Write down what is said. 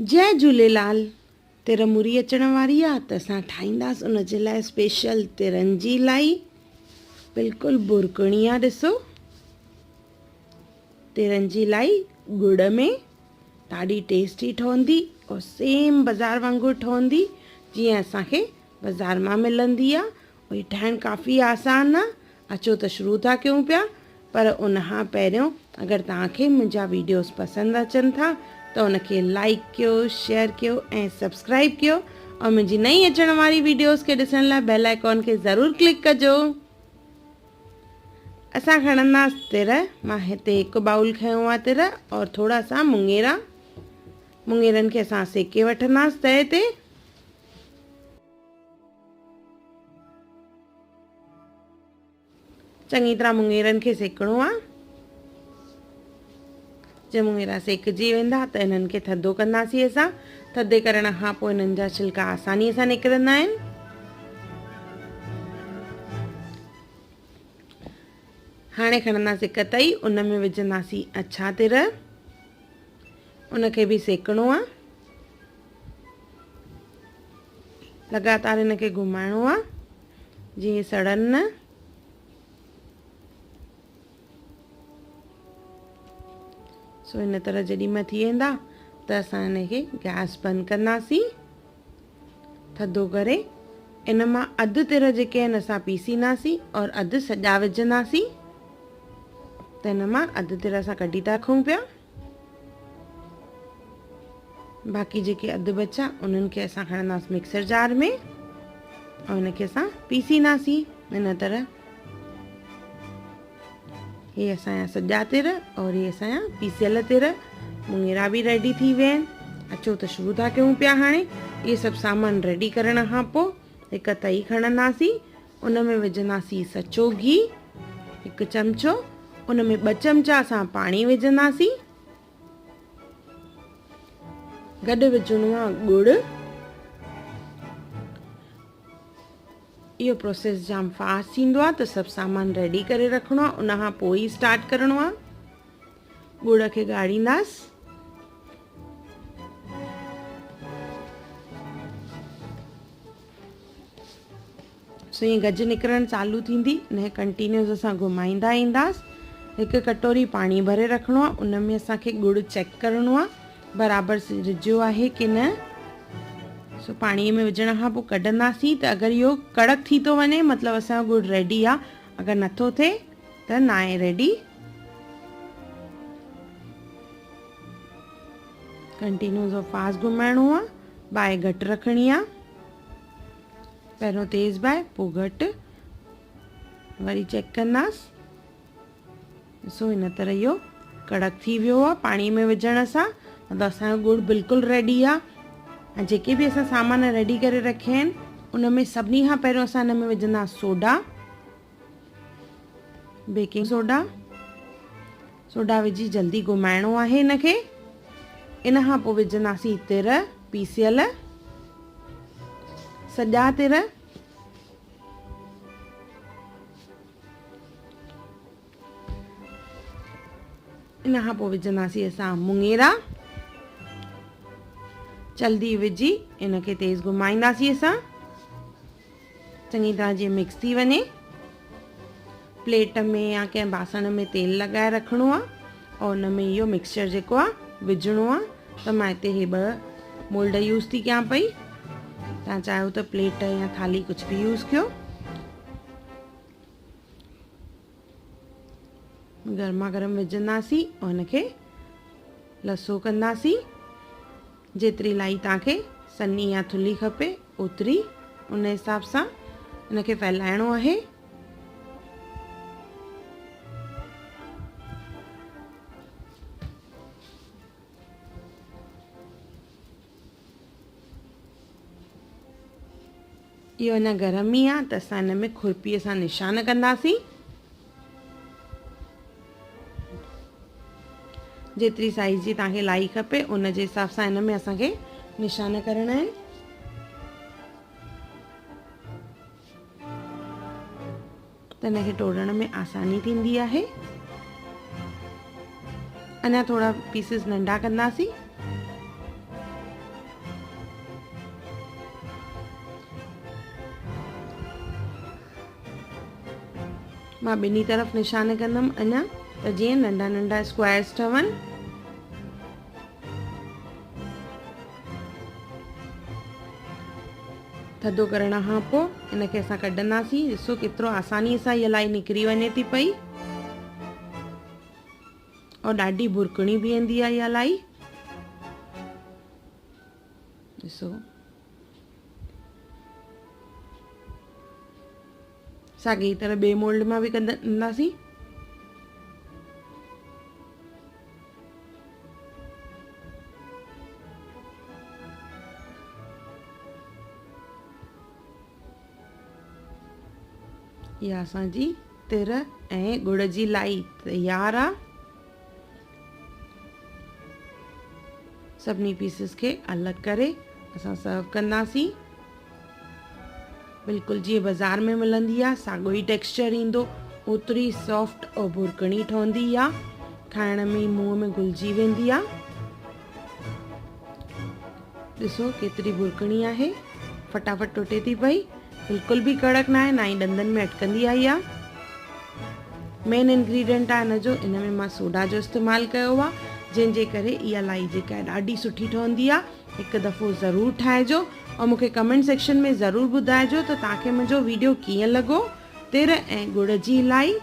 जय झूलेलाल। तिर मुरी अचण वारी आहे त असां ठाहींदासीं उन जे लाइ स्पेशल तिरनि जी लाई। बिल्कुलु बुरकणी आहे। ॾिसो, तिरनि जी लाई गुड़ में ॾाढी टेस्टी ठहंदी और सेम बाज़ार वांगुरु ठहंदी जीअं असांखे बाज़ार मां मिलंदी आहे। और हीअ ठाहिणु काफ़ी आसान आहे। अचो त शुरू था कयूं पिया। पर उन खां पहिरियों अगरि तव्हांखे मुंहिंजा वीडियोस पसंदि अचनि था त उनखे लाइक कयो, शेयर कयो ऐं सब्सक्राइब कयो। और मुंहिंजी नई अचण वारी वीडियोस खे ॾिसण लाइ बेल आइकॉन खे ज़रूरु क्लिक कजो। असां खणंदासीं तिर। मां हिते हिकु बाउल खयो आहे तिर और थोरा सा मुङेरा। मुङेरनि खे असां सेके वठंदासीं तए ते। चङी तरह मुङेरनि खे सेकणो आहे। जे मुङेरा सेकजी वेंदा त इन्हनि खे थधो कंदासीं असां। थधे करण खां पोइ इन्हनि जा छिलका आसानीअ सां निकिरंदा आहिनि। हाणे खणंदासीं हिकु तई, उन में विझंदासीं अछा तिर। उनखे बि सेकणो आहे। लगातार इनखे घुमाइणो आहे जीअं सड़नि न। सो इन तरह जेॾीमहिल थी वेंदा त असां हिनखे गैस बंदि कंदासीं। थधो करे इन मां अधु तिर जेके आहिनि असां पीसींदासीं और अधु सॼा विझंदासीं। त इन मां अधु तिर असां कढी था रखूं पिया। बाक़ी जेके अधु बचा उन्हनि खे असां खणंदासीं मिक्सर जार में और इनखे असां पीसींदासीं इन तरह। ये असांजा सॼा तिर और ये असांजा पीसियल तिर। मुङेरा बि रेडी थी विया आहिनि। अचो त शुरू था कयूं पिया। हाणे इहे सभु सामान रेडी करण खां पोइ हिकु तई खणंदासीं। उन में विझंदासीं सचो घी हिकु चमिचो। उन में 2 चमिचा असां पाणी विझंदासीं। गॾु विझणो आहे गुड़। इहो प्रोसेस जाम फास्ट थींदो आहे त सभु सामान रेडी करे रखिणो आहे। उन खां पोइ ई स्टार्ट करिणो आहे। गुड़ खे ॻाढ़ींदासीं। सो ईअं गज निकिरणु चालू थींदी। इनखे कंटिन्यूस असां घुमाईंदा ईंदासीं। हिकु कटोरी पाणी भरे रखिणो आहे। उन में असांखे गुड़ चेक करिणो आहे बराबरि रिझियो आहे की न। सो पाणीअ में विझण खां पोइ कढंदासीं त अगरि इहो कड़क थी थो वञे मतिलबु असांजो गुड़ रेडी आहे। अगरि नथो थिए त न आहे रेडी। कंटिन्यूस और फास्ट घुमाइणो आहे। बाहि घटि रखणी आहे। पहिरियों तेज़ बाहि पोइ घटि। वरी चेक कंदासीं। सो इन तरह इहो कड़क थी वियो आहे पाणीअ में विझण सां। मतिलबु असांजो गुड़ बिल्कुलु रेडी आहे। ऐं जेके बि असां सामान रेडी करे रखिया आहिनि उन में सभिनी खां पहिरियों असां हिन में विझंदासीं सोडा, बेकिंग सोडा। सोडा विझी जल्दी घुमाइणो आहे इनखे। इन खां पोइ विझंदासीं तिर पीसियल, सॼा तिर। इन खां पोइ विझंदासीं असां मुङेरा। जल्दी विझी इनखे तेज़ घुमाईंदासीं असां चङी तरह जीअं मिक्स थी वञे। प्लेट में या कंहिं बासण में तेल लॻाए रखिणो आहे और उन में इहो मिक्सचर जेको आहे विझणो आहे। त मां हिते हे 2 मोल्ड यूज़ थी कयां पई। तव्हां चाहियो त प्लेट या थाली कुझु बि यूज़ कयो। गर्मा गर्म विझंदासीं और हिनखे लसो कंदासीं। जेतिरी लाई तव्हांखे सन्ही या थुल्ही खपे ओतिरी उन हिसाब सां हिनखे फैलाइणो आहे। इहो अञा गरम ई आहे त असां हिन में खुरपीअ सां निशान कंदासीं। जेतिरी साइज़ जी तव्हांखे लाई खपे उन जे हिसाब सां हिन में असांखे निशान करणा आहिनि। त हिनखे तोड़ण में आसानी थींदी आहे। अञा थोड़ा पीसेस नंढा कंदासीं। मां ॿिन्ही तरफ़ निशान कंदमि अञा त जीअं नंढा नंढा स्क्वायर्स ठहनि। थधो करण खां पोइ इनखे असां कढंदासीं। ॾिसो केतिरो आसानीअ सां इहा लाई निकिरी वञे थी पई और ॾाढी बुरकणी बीहंदी आहे इहा लाई। ॾिसो साॻी तरह ॿिए मोल्ड मां बि कंदासीं। इहा असांजी तिर ऐं गुड़ जी लाई तयार आहे। सभिनी पीसिस खे अलॻि करे असां सर्व कंदासीं। बिल्कुलु जीअं बाज़ार में मिलंदी आहे साॻियो ई टेक्सचर ईंदो, ओतिरी सॉफ्ट और बुरकणी ठहंदी आहे, खाइण में मुंहं में घुलिजी वेंदी आहे। ॾिसो केतिरी बुरकणी आहे, फटाफट टुटे थी पई, बिल्कुलु बि कड़क न आहे, ना ई ॾंदनि में अटकंदी आहे। इहा मेन इंग्रेडिएंट आहे हिनजो, इन में मां सोडा जो इस्तेमालु कयो आहे, जंहिंजे करे इहा लाई जेका आहे ॾाढी सुठी ठहंदी आहे। हिकु दफ़ो ज़रूरु ठाहिजो और मूंखे कमेंट सेक्शन में ज़रूरु ॿुधाइजो त तव्हांखे मुंहिंजो वीडियो कीअं लॻो। तिर ऐं गुड़ जी लाई